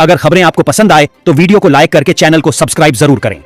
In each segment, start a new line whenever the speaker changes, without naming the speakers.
अगर खबरें आपको पसंद आए तो वीडियो को लाइक करके चैनल को सब्सक्राइब जरूर करें।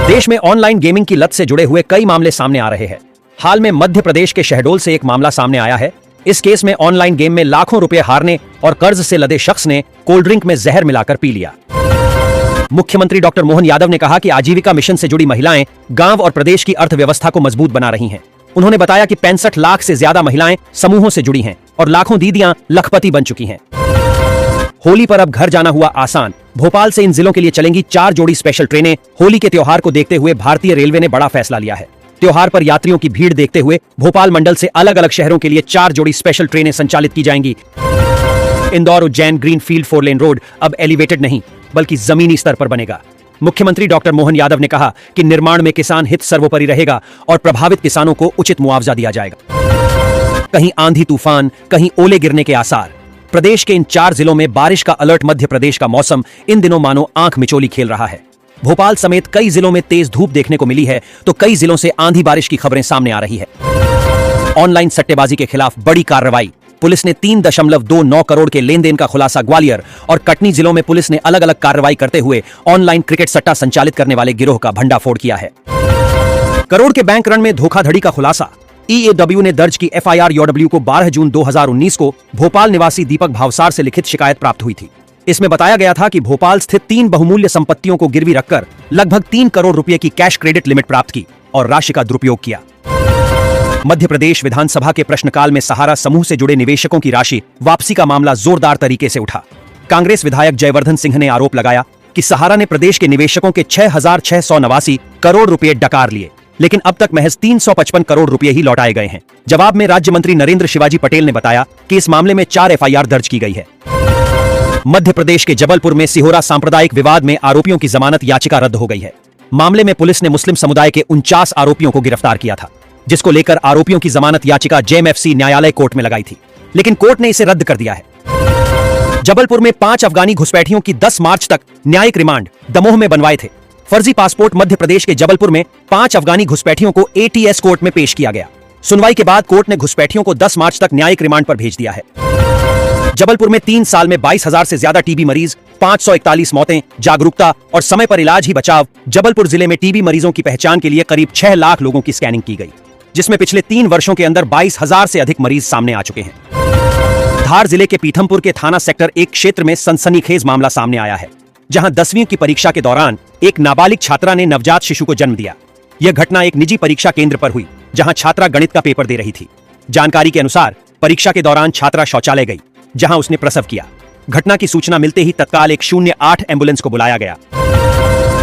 देश में ऑनलाइन गेमिंग की लत से जुड़े हुए कई मामले सामने आ रहे हैं। हाल में मध्य प्रदेश के शहडोल से एक मामला सामने आया है। इस केस में ऑनलाइन गेम में लाखों रुपए हारने और कर्ज से लदे शख्स ने कोल्ड ड्रिंक में जहर मिलाकर पी लिया। मुख्यमंत्री डॉक्टर मोहन यादव ने कहा कि आजीविका मिशन से जुड़ी महिलाएं गांव और प्रदेश की अर्थव्यवस्था को मजबूत बना रही हैं। उन्होंने बताया कि 65 लाख से ज्यादा महिलाएं समूहों से जुड़ी हैं और लाखों दीदियां लखपति बन चुकी हैं। होली पर अब घर जाना हुआ आसान। भोपाल से इन जिलों के लिए चलेंगी 4 जोड़ी स्पेशल ट्रेनें। होली के त्योहार को देखते हुए भारतीय रेलवे ने बड़ा फैसला लिया है। त्योहार पर यात्रियों की भीड़ देखते हुए भोपाल मंडल से अलग अलग शहरों के लिए 4 जोड़ी स्पेशल ट्रेनें संचालित की जाएंगी। Indore Ujjain greenfield 4 lane road अब एलिवेटेड नहीं बल्कि जमीनी स्तर पर बनेगा। मुख्यमंत्री डॉक्टर मोहन यादव ने कहा कि निर्माण में किसान हित सर्वोपरि रहेगा और प्रभावित किसानों को उचित मुआवजा दिया जाएगा। कहीं आंधी तूफान, कहीं ओले गिरने के आसार। प्रदेश के इन 4 जिलों में बारिश का अलर्ट। मध्य प्रदेश का मौसम इन दिनों मानो आंख मिचोली खेल रहा है। भोपाल समेत कई जिलों में तेज धूप देखने को मिली है तो कई जिलों से आंधी बारिश की खबरें सामने आ रही है। ऑनलाइन सट्टेबाजी के खिलाफ बड़ी कार्रवाई। पुलिस ने 3.29 करोड़ के लेन देन का खुलासा। ग्वालियर और कटनी जिलों में पुलिस ने अलग अलग कार्रवाई करते हुए ऑनलाइन क्रिकेट सट्टा संचालित करने वाले गिरोह का भंडाफोड़ किया है। करोड़ के बैंक रण में धोखाधड़ी का खुलासा। ईएडब्ल्यू ने दर्ज की एफआईआर। ईओडब्ल्यू को 12 जून 2019 को भोपाल निवासी दीपक भावसार से लिखित शिकायत प्राप्त हुई थी। इसमें बताया गया था कि भोपाल स्थित 3 बहुमूल्य संपत्तियों को गिरवी रखकर लगभग 3 करोड़ रुपए की कैश क्रेडिट लिमिट प्राप्त की और राशि का दुरुपयोग किया। मध्य प्रदेश विधानसभा के प्रश्नकाल में सहारा समूह से जुड़े निवेशकों की राशि वापसी का मामला जोरदार तरीके से उठा। कांग्रेस विधायक जयवर्धन सिंह ने आरोप लगाया कि सहारा ने प्रदेश के निवेशकों के 6,689 करोड़ रुपए डकार लिए, लेकिन अब तक महज 355 करोड़ रुपए ही लौटाए गए हैं। जवाब में राज्य मंत्री नरेंद्र शिवाजी पटेल ने बताया कि इस मामले में 4 एफआईआर दर्ज की गई है। मध्य प्रदेश के जबलपुर में सिहोरा सांप्रदायिक विवाद में आरोपियों की जमानत याचिका रद्द हो गई है। मामले में पुलिस ने मुस्लिम समुदाय के 49 आरोपियों को गिरफ्तार किया था, जिसको लेकर आरोपियों की जमानत याचिका जेएमएफसी न्यायालय कोर्ट में लगाई थी, लेकिन कोर्ट ने इसे रद्द कर दिया है। जबलपुर में 5 अफगानी घुसपैठियों की 10 मार्च तक न्यायिक रिमांड दमोह में बनवाए थे। फर्जी पासपोर्ट। मध्य प्रदेश के जबलपुर में 5 अफगानी घुसपैठियों को एटीएस कोर्ट में पेश किया गया। सुनवाई के बाद कोर्ट ने घुसपैठियों को 10 मार्च तक न्यायिक रिमांड पर भेज दिया है। जबलपुर में 3 साल में 22,000 से ज्यादा टीबी मरीज, 541 मौतें। जागरूकता और समय पर इलाज ही बचाव। जबलपुर जिले में टीबी मरीजों की पहचान के लिए करीब 6 लाख लोगों की स्कैनिंग की गई, जिसमें पिछले 3 वर्षों के अंदर 22,000 से अधिक मरीज सामने आ चुके हैं। धार जिले के पीथमपुर के थाना सेक्टर 1 क्षेत्र में सनसनीखेज मामला सामने आया है, जहां 10वीं की परीक्षा के दौरान एक नाबालिग छात्रा ने नवजात शिशु को जन्म दिया। यह घटना एक निजी परीक्षा केंद्र पर हुई, जहां छात्रा गणित का पेपर दे रही थी। जानकारी के अनुसार परीक्षा के दौरान छात्रा शौचालय गई, जहां उसने प्रसव किया। घटना की सूचना मिलते ही तत्काल 108 एम्बुलेंस को बुलाया गया।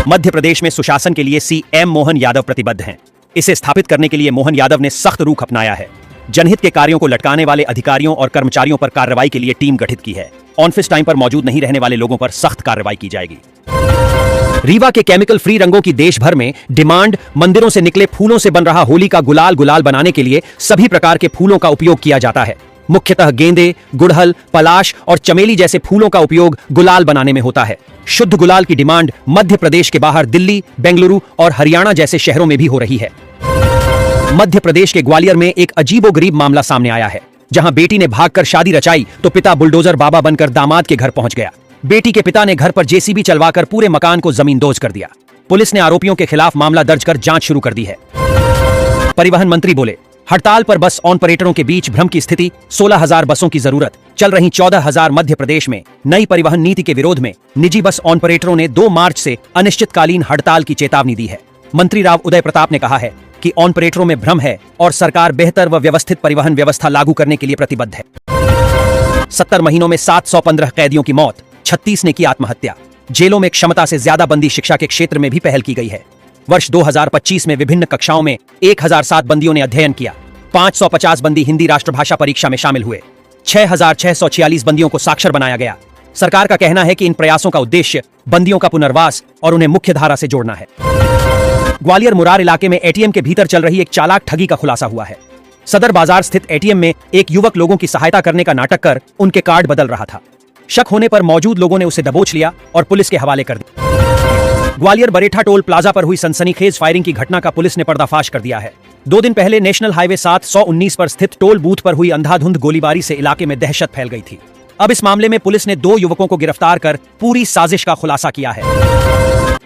मध्य प्रदेश में सुशासन के लिए सीएम मोहन यादव प्रतिबद्ध हैं। इसे स्थापित करने के लिए मोहन यादव ने सख्त रुख अपनाया है। जनहित के कार्यों को लटकाने वाले अधिकारियों और कर्मचारियों पर कार्रवाई के लिए टीम गठित की है। ऑफिस टाइम पर मौजूद नहीं रहने वाले लोगों पर सख्त कार्रवाई की जाएगी। रीवा के केमिकल फ्री रंगों की देश भर में डिमांड। मंदिरों से निकले फूलों से बन रहा होली का गुलाल बनाने के लिए सभी प्रकार के फूलों का उपयोग किया जाता है। मुख्यतः गेंदे, गुड़हल, पलाश और चमेली जैसे फूलों का उपयोग गुलाल बनाने में होता है। शुद्ध गुलाल की डिमांड मध्य प्रदेश के बाहर दिल्ली, बेंगलुरु और हरियाणा जैसे शहरों में भी हो रही है। मध्य प्रदेश के ग्वालियर में एक अजीबोगरीब मामला सामने आया है, जहां बेटी ने भागकर शादी रचाई तो पिता बुलडोजर बाबा बनकर दामाद के घर पहुंच गया। बेटी के पिता ने घर पर जेसीबी चलवाकर पूरे मकान को जमींदोज कर दिया। पुलिस ने आरोपियों के खिलाफ मामला दर्ज कर जांच शुरू कर दी है। परिवहन मंत्री बोले, हड़ताल पर बस ऑपरेटरों के बीच भ्रम की स्थिति। 16,000 बसों की जरूरत, चल रही 14,000। मध्य प्रदेश में नई परिवहन नीति के विरोध में निजी बस ऑपरेटरों ने 2 मार्च से अनिश्चितकालीन हड़ताल की चेतावनी दी है। मंत्री राव उदय प्रताप ने कहा है कि ऑपरेटरों में भ्रम है और सरकार बेहतर व व्यवस्थित परिवहन व्यवस्था लागू करने के लिए प्रतिबद्ध है। 70 महीनों में 715 कैदियों की मौत, 36 ने की आत्महत्या। जेलों में क्षमता से ज्यादा बंदी शिक्षा के क्षेत्र में भी पहल की गई है। वर्ष 2025 में विभिन्न कक्षाओं में 1007 बंदियों ने अध्ययन किया। 550 बंदी हिंदी राष्ट्रभाषा परीक्षा में शामिल हुए। 6,646 बंदियों को साक्षर बनाया गया। सरकार का कहना है कि इन प्रयासों का उद्देश्य बंदियों का पुनर्वास और उन्हें मुख्य धारा से जोड़ना है। ग्वालियर मुरार इलाके में एटीएम के भीतर चल रही एक चालाक ठगी का खुलासा हुआ है। सदर बाजार स्थित एटीएम में एक युवक लोगों की सहायता करने का नाटक कर उनके कार्ड बदल रहा था। शक होने पर मौजूद लोगों ने उसे दबोच लिया और पुलिस के हवाले कर दिया। ग्वालियर बरेठा टोल प्लाजा पर हुई सनसनीखेज फायरिंग की घटना का पुलिस ने पर्दाफाश कर दिया है। 2 दिन पहले नेशनल हाईवे 719 पर स्थित टोल बूथ पर हुई अंधाधुंध गोलीबारी से इलाके में दहशत फैल गई थी। अब इस मामले में पुलिस ने 2 युवकों को गिरफ्तार कर पूरी साजिश का खुलासा किया है।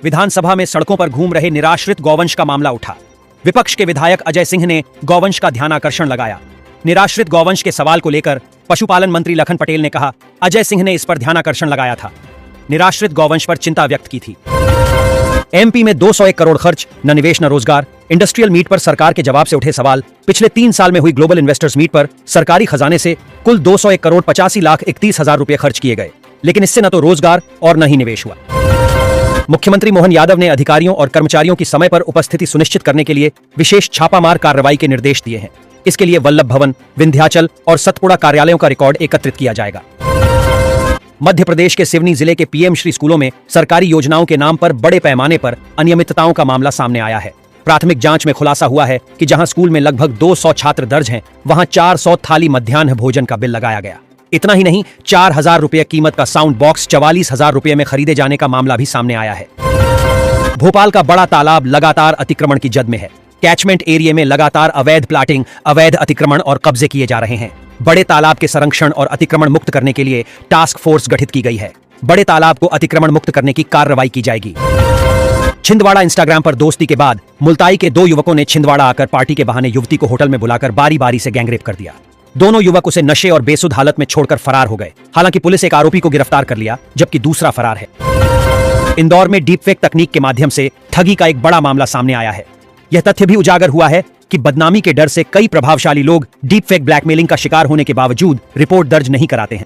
विधानसभा में सड़कों पर घूम रहे निराश्रित गौवंश का मामला उठा। विपक्ष के विधायक अजय सिंह ने गौवंश का ध्यानाकर्षण लगाया। निराश्रित गौवंश के सवाल को लेकर पशुपालन मंत्री लखन पटेल ने कहा, अजय सिंह ने इस पर ध्यानाकर्षण लगाया था, निराश्रित गौवंश पर चिंता व्यक्त की थी। एमपी में 201 करोड़ खर्च, न निवेश न रोजगार। इंडस्ट्रियल मीट पर सरकार के जवाब से उठे सवाल। पिछले 3 साल में हुई ग्लोबल इन्वेस्टर्स मीट पर सरकारी खजाने से कुल 201 करोड़ 85,31,000 रुपए खर्च किए गए, लेकिन इससे न तो रोजगार और न ही निवेश हुआ। मुख्यमंत्री मोहन यादव ने अधिकारियों और कर्मचारियों की समय पर उपस्थिति सुनिश्चित करने के लिए विशेष छापामार कार्रवाई के निर्देश दिए हैं। इसके लिए वल्लभ भवन, विंध्याचल और सतपुड़ा कार्यालयों का रिकॉर्ड एकत्रित किया जाएगा। मध्य प्रदेश के सिवनी जिले के पीएम श्री स्कूलों में सरकारी योजनाओं के नाम पर बड़े पैमाने पर अनियमितताओं का मामला सामने आया है। प्राथमिक जांच में खुलासा हुआ है कि जहां स्कूल में लगभग 200 छात्र दर्ज हैं, वहां 400 थाली मध्याह्न भोजन का बिल लगाया गया। इतना ही नहीं, 4,000 रुपये कीमत का साउंड बॉक्स 44,000 रुपये में खरीदे जाने का मामला भी सामने आया है। भोपाल का बड़ा तालाब लगातार अतिक्रमण की जद में है। कैचमेंट एरिया में लगातार अवैध प्लाटिंग, अवैध अतिक्रमण और कब्जे किए जा रहे हैं। बड़े तालाब के संरक्षण और अतिक्रमण मुक्त करने के लिए टास्क फोर्स गठित की गई है। बड़े तालाब को अतिक्रमण मुक्त करने की कार्रवाई की जाएगी। छिंदवाड़ा इंस्टाग्राम पर दोस्ती के बाद मुल्ताई के 2 युवकों ने छिंदवाड़ा आकर पार्टी के बहाने युवती को होटल में बुलाकर बारी बारी से गैंगरेप कर दिया। दोनों युवक उसे नशे और बेसुध हालत में छोड़कर फरार हो गए। हालांकि पुलिस एक आरोपी को गिरफ्तार कर लिया, जबकि दूसरा फरार है। इंदौर में डीपफेक तकनीक के माध्यम से ठगी का एक बड़ा मामला सामने आया है। यह तथ्य भी उजागर हुआ है कि बदनामी के डर से कई प्रभावशाली लोग डीपफेक ब्लैकमेलिंग का शिकार होने के बावजूद रिपोर्ट दर्ज नहीं कराते हैं।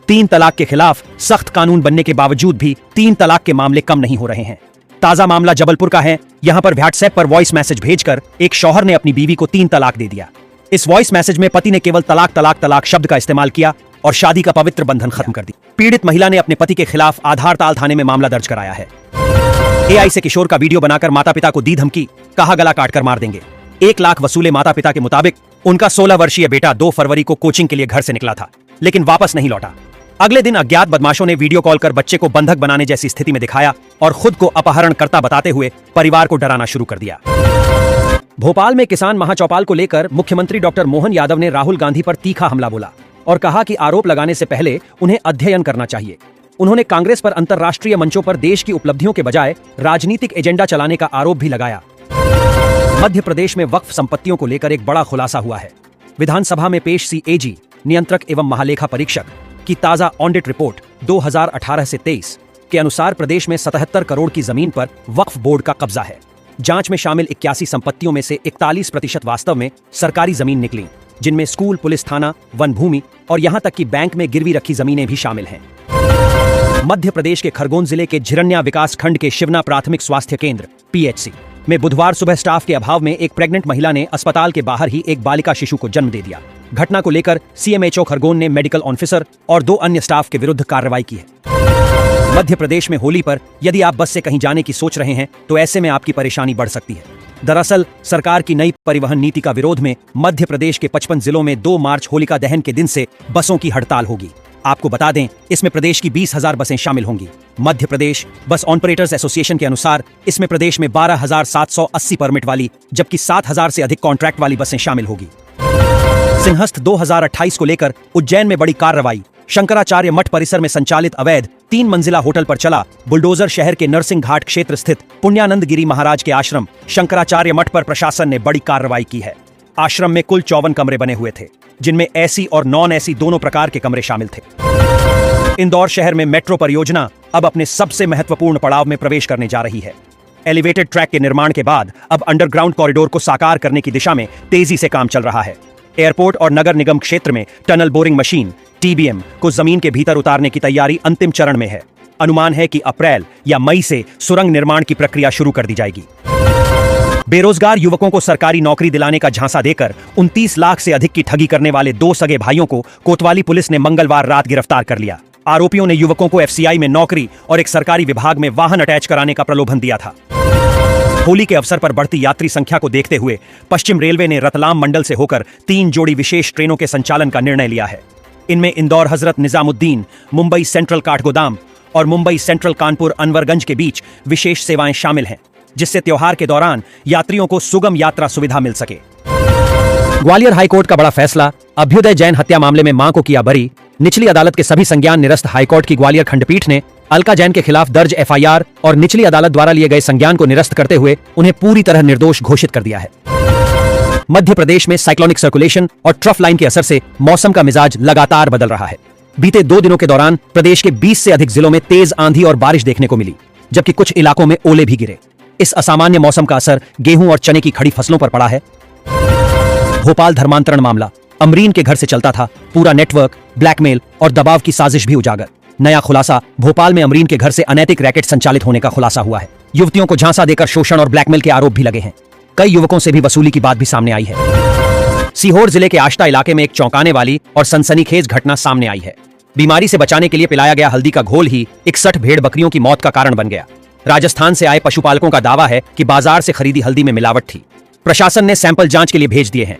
3 तलाक के खिलाफ सख्त कानून बनने के बावजूद भी 3 तलाक के मामले कम नहीं हो रहे हैं। ताजा मामला जबलपुर का है। यहां पर व्हाट्सएप पर वॉइस मैसेज भेजकर एक शौहर ने अपनी बीवी को 3 तलाक दे दिया। इस वॉइस मैसेज में पति ने केवल तलाक तलाक तलाक शब्द का इस्तेमाल किया और शादी का पवित्र बंधन खत्म कर दिया। पीड़ित महिला ने अपने पति के खिलाफ आधारताल थाने में मामला दर्ज कराया है। एआई से किशोर का वीडियो बनाकर माता पिता को दी धमकी, कहा गला काटकर मार देंगे। 1 लाख वसूले माता पिता के मुताबिक उनका 16 वर्षीय बेटा 2 फरवरी को कोचिंग के लिए घर से निकला था, लेकिन वापस नहीं लौटा। अगले दिन अज्ञात बदमाशों ने वीडियो कॉल कर बच्चे को बंधक बनाने जैसी स्थिति में दिखाया और खुद को अपहरणकर्ता बताते हुए परिवार को डराना शुरू कर दिया। भोपाल में किसान महाचौपाल को लेकर मुख्यमंत्री डॉक्टर मोहन यादव ने राहुल गांधी पर तीखा हमला बोला और कहा कि आरोप लगाने से पहले उन्हें अध्ययन करना चाहिए। उन्होंने कांग्रेस पर अंतर्राष्ट्रीय मंचों पर देश की उपलब्धियों के बजाय राजनीतिक एजेंडा चलाने का आरोप भी लगाया। मध्य प्रदेश में वक्फ संपत्तियों को लेकर एक बड़ा खुलासा हुआ है। विधानसभा में पेश सीएजी, नियंत्रक एवं महालेखा परीक्षक की ताजा ऑडिट रिपोर्ट 2018 से 23 के अनुसार प्रदेश में 77 करोड़ की जमीन पर वक्फ बोर्ड का कब्जा है। जांच में शामिल 81 संपत्तियों में से 41% वास्तव में सरकारी जमीन निकली, जिनमें स्कूल, पुलिस थाना, वन भूमि और यहां तक कि बैंक में गिरवी रखी जमीनें भी शामिल हैं। मध्य प्रदेश के खरगोन जिले के झिरन्या विकास खंड के शिवना प्राथमिक स्वास्थ्य केंद्र पीएचसी में बुधवार सुबह स्टाफ के अभाव में एक प्रेग्नेंट महिला ने अस्पताल के बाहर ही एक बालिका शिशु को जन्म दे दिया। घटना को लेकर सीएमएचओ खरगोन ने मेडिकल ऑफिसर और 2 अन्य स्टाफ के विरुद्ध कार्रवाई की है। मध्य प्रदेश में होली पर यदि आप बस से कहीं जाने की सोच रहे हैं तो ऐसे में आपकी परेशानी बढ़ सकती है। दरअसल सरकार की नई परिवहन नीति का विरोध में मध्य प्रदेश के 55 जिलों में 2 मार्च होलिका दहन के दिन से बसों की हड़ताल होगी। आपको बता दें, इसमें प्रदेश की 20,000 बसें शामिल होंगी। Madhya Pradesh bus operators association के अनुसार इसमें प्रदेश में 12,780 परमिट वाली जबकि 7,000 से अधिक कॉन्ट्रैक्ट वाली बसें शामिल होगी। सिंहस्थ 2028 को लेकर उज्जैन में बड़ी कार्रवाई। शंकराचार्य मठ परिसर में संचालित अवैध 3 मंजिला होटल पर चला बुलडोजर। शहर के नरसिंह घाट क्षेत्र स्थित पुण्यानंद गिरी महाराज के आश्रम शंकराचार्य मठ पर प्रशासन ने बड़ी कार्रवाई की है। आश्रम में कुल 54 कमरे बने हुए थे, जिनमें एसी और नॉन एसी दोनों प्रकार के कमरे शामिल थे। इंदौर शहर में मेट्रो परियोजना अब अपने सबसे महत्वपूर्ण पड़ाव में प्रवेश करने जा रही है। एलिवेटेड ट्रैक के निर्माण के बाद अब अंडरग्राउंड कॉरिडोर को साकार करने की दिशा में तेजी से काम चल रहा है। एयरपोर्ट और नगर निगम क्षेत्र में टनल बोरिंग मशीन टीबीएम को जमीन के भीतर उतारने की तैयारी अंतिम चरण में है। अनुमान है कि अप्रैल या मई से सुरंग निर्माण की प्रक्रिया शुरू कर दी जाएगी। बेरोजगार युवकों को सरकारी नौकरी दिलाने का झांसा देकर 29 लाख से अधिक की ठगी करने वाले 2 सगे भाइयों को कोतवाली पुलिस ने मंगलवार रात गिरफ्तार कर लिया। आरोपियों ने युवकों को एफसीआई में नौकरी और एक सरकारी विभाग में वाहन अटैच कराने का प्रलोभन दिया था। होली के अवसर पर बढ़ती यात्री संख्या को देखते हुए पश्चिम रेलवे ने रतलाम मंडल से होकर 3 जोड़ी विशेष ट्रेनों के संचालन का निर्णय लिया है। इनमें इंदौर हजरत निजामुद्दीन, मुंबई सेंट्रल काठगोदाम और मुंबई सेंट्रल कानपुर अनवरगंज के बीच विशेष सेवाएं शामिल हैं, जिससे त्योहार के दौरान यात्रियों को सुगम यात्रा सुविधा मिल सके। ग्वालियर हाईकोर्ट का बड़ा फैसला। अभ्युदय जैन हत्या मामले में मां को किया बरी। निचली अदालत के सभी संज्ञान निरस्त हाईकोर्ट की ग्वालियर खंडपीठ ने अलका जैन के खिलाफ दर्ज एफआईआर और निचली अदालत द्वारा लिए गए संज्ञान को निरस्त करते हुए उन्हें पूरी तरह निर्दोष घोषित कर दिया है। मध्य प्रदेश में साइक्लोनिक सर्कुलेशन और ट्रफ लाइन के असर से मौसम का मिजाज लगातार बदल रहा है। बीते 2 दिनों के दौरान प्रदेश के 20 से अधिक जिलों में तेज आंधी और बारिश देखने को मिली, जबकि कुछ इलाकों में ओले भी गिरे। इस असामान्य मौसम का असर गेहूं और चने की खड़ी फसलों पर पड़ा है। भोपाल धर्मांतरण मामला अमरीन के घर से चलता था, पूरा नेटवर्क, ब्लैकमेल और दबाव की साजिश भी उजागर। नया खुलासा, भोपाल में अमरीन के घर से अनैतिक रैकेट संचालित होने का खुलासा हुआ है। युवतियों को झांसा देकर शोषण और ब्लैकमेल के आरोप भी लगे हैं। कई युवकों से भी वसूली की बात भी सामने आई है। सीहोर जिले के आष्टा इलाके में एक चौंकाने वाली और सनसनीखेज घटना सामने आई है। बीमारी से बचाने के लिए पिलाया गया हल्दी का घोल ही 61 भेड़ बकरियों की मौत का कारण बन गया। राजस्थान से आए पशुपालकों का दावा है कि बाजार से खरीदी हल्दी में मिलावट थी। प्रशासन ने सैंपल जांच के लिए भेज दिए हैं।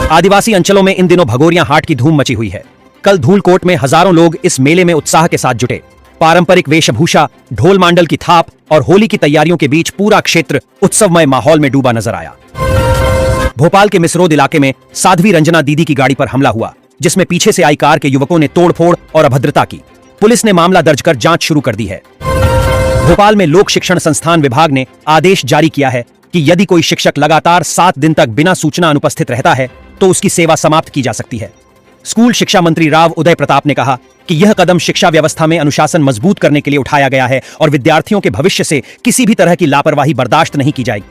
आदिवासी अंचलों में इन दिनों भगोरिया हाट की धूम मची हुई है। कल धूलकोट में हजारों लोग इस मेले में उत्साह के साथ जुटे। पारंपरिक वेशभूषा, ढोल मांडल की थाप और होली की तैयारियों के बीच पूरा क्षेत्र उत्सवमय माहौल में डूबा नजर आया। भोपाल के मिसरोद इलाके में साध्वी रंजना दीदी की गाड़ी पर हमला हुआ, जिसमें पीछे से आई कार के युवकों ने तोड़फोड़ और अभद्रता की। पुलिस ने मामला दर्ज कर जांच शुरू कर दी है। भोपाल में लोक शिक्षण संस्थान विभाग ने आदेश जारी किया है कि यदि कोई शिक्षक लगातार 7 दिन तक बिना सूचना अनुपस्थित रहता है तो उसकी सेवा समाप्त की जा सकती है। स्कूल शिक्षा मंत्री राव उदय प्रताप ने कहा कि यह कदम शिक्षा व्यवस्था में अनुशासन मजबूत करने के लिए उठाया गया है और विद्यार्थियों के भविष्य से किसी भी तरह की लापरवाही बर्दाश्त नहीं की जाएगी।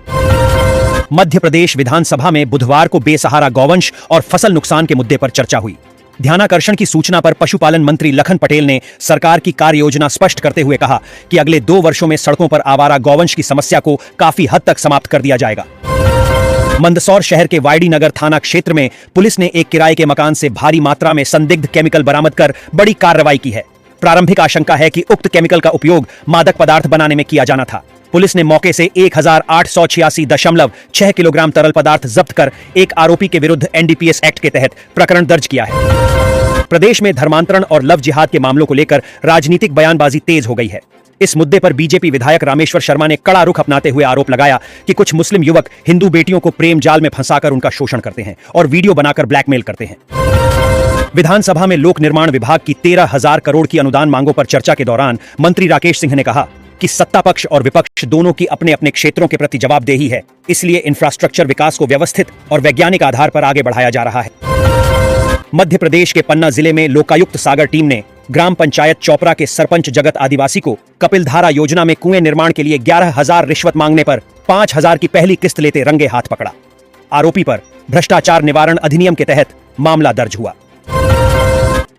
मध्य प्रदेश विधानसभा में बुधवार को बेसहारा गौवंश और फसल नुकसान के मुद्दे पर चर्चा हुई। ध्यानाकर्षण की सूचना पर पशुपालन मंत्री लखन पटेल ने सरकार की कार्य योजना स्पष्ट करते हुए कहा कि अगले 2 वर्षों में सड़कों पर आवारा गौवंश की समस्या को काफी हद तक समाप्त कर दिया जाएगा। मंदसौर शहर के वाईडी नगर थाना क्षेत्र में पुलिस ने एक किराए के मकान से भारी मात्रा में संदिग्ध केमिकल बरामद कर बड़ी कार्रवाई की है। प्रारंभिक आशंका है कि उक्त केमिकल का उपयोग मादक पदार्थ बनाने में किया जाना था। पुलिस ने मौके से 1886.6 किलोग्राम तरल पदार्थ जब्त कर एक आरोपी के विरुद्ध एनडीपीएस एक्ट के तहत प्रकरण दर्ज किया है। प्रदेश में धर्मांतरण और लव जिहाद के मामलों को लेकर राजनीतिक बयानबाजी तेज हो गई है। इस मुद्दे पर बीजेपी विधायक रामेश्वर शर्मा ने कड़ा रुख अपनाते हुए आरोप लगाया कि कुछ मुस्लिम युवक हिंदू बेटियों को प्रेम जाल में फंसाकर उनका शोषण करते हैं और वीडियो बनाकर ब्लैकमेल करते हैं। विधानसभा में लोक निर्माण विभाग की 13,000 करोड़ की अनुदान मांगों पर चर्चा के दौरान मंत्री राकेश सिंह ने कहा कि सत्ता पक्ष और विपक्ष दोनों की अपने अपने क्षेत्रों के प्रति जवाबदेही है, इसलिए इंफ्रास्ट्रक्चर विकास को व्यवस्थित और वैज्ञानिक आधार पर आगे बढ़ाया जा रहा है। मध्य प्रदेश के पन्ना जिले में लोकायुक्त सागर टीम ने ग्राम पंचायत चौपरा के सरपंच जगत आदिवासी को कपिलधारा योजना में कुएं निर्माण के लिए 11,000 रिश्वत मांगने पर 5,000 की पहली किस्त लेते रंगे हाथ पकड़ा। आरोपी पर भ्रष्टाचार निवारण अधिनियम के तहत मामला दर्ज हुआ।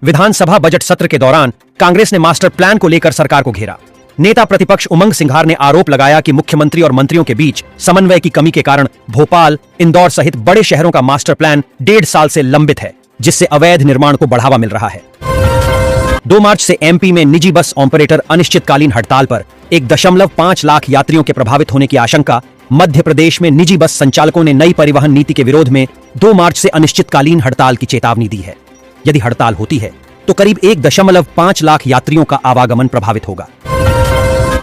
विधानसभा बजट सत्र के दौरान कांग्रेस ने मास्टर प्लान को लेकर सरकार को घेरा। नेता प्रतिपक्ष उमंग सिंघार ने आरोप लगाया कि मुख्यमंत्री और मंत्रियों के बीच समन्वय की कमी के कारण भोपाल, इंदौर सहित बड़े शहरों का मास्टर प्लान 1.5 साल से लंबित है, जिससे अवैध निर्माण को बढ़ावा मिल रहा है। 2 मार्च से एमपी में निजी बस ऑपरेटर अनिश्चितकालीन हड़ताल पर 1.5 लाख यात्रियों के प्रभावित होने की आशंका। मध्य प्रदेश में निजी बस संचालकों ने नई परिवहन नीति के विरोध में 2 मार्च से अनिश्चितकालीन हड़ताल की चेतावनी दी है। यदि हड़ताल होती है तो करीब 1.5 लाख यात्रियों का आवागमन प्रभावित होगा।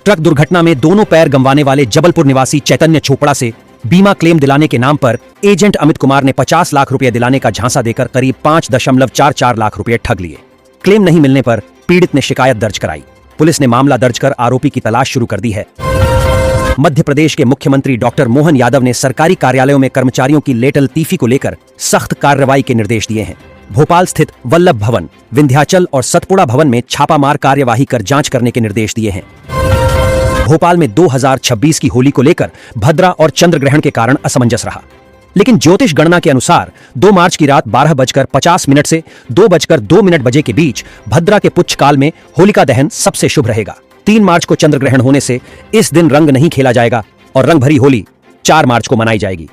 ट्रक दुर्घटना में दोनों पैर गंवाने वाले जबलपुर निवासी चैतन्य चोपड़ा से बीमा क्लेम दिलाने के नाम पर एजेंट अमित कुमार ने 50 लाख रुपए दिलाने का झांसा देकर करीब 5.44 लाख रुपए ठग लिए। क्लेम नहीं मिलने पर पीड़ित ने शिकायत दर्ज कराई। पुलिस ने मामला दर्ज कर आरोपी की तलाश शुरू कर दी है। मध्य प्रदेश के मुख्यमंत्री डॉक्टर मोहन यादव ने सरकारी कार्यालयों में कर्मचारियों की लेटल तीफी को लेकर सख्त कार्रवाई के निर्देश दिए हैं। भोपाल स्थित वल्लभ भवन, विंध्याचल और सतपुड़ा भवन में छापामार कार्यवाही कर जांच करने के निर्देश दिए हैं। भोपाल में 2026 की होली को लेकर भद्रा और चंद्र ग्रहण के कारण असमंजस रहा, लेकिन ज्योतिष गणना के अनुसार 2 मार्च की रात 12:50 से 2:02 बजे के बीच भद्रा के पुच्छ काल में होलिका दहन सबसे शुभ रहेगा। 3 मार्च को चंद्र ग्रहण होने से इस दिन रंग नहीं खेला जाएगा और रंग भरी होली 4 मार्च को मनाई जाएगी।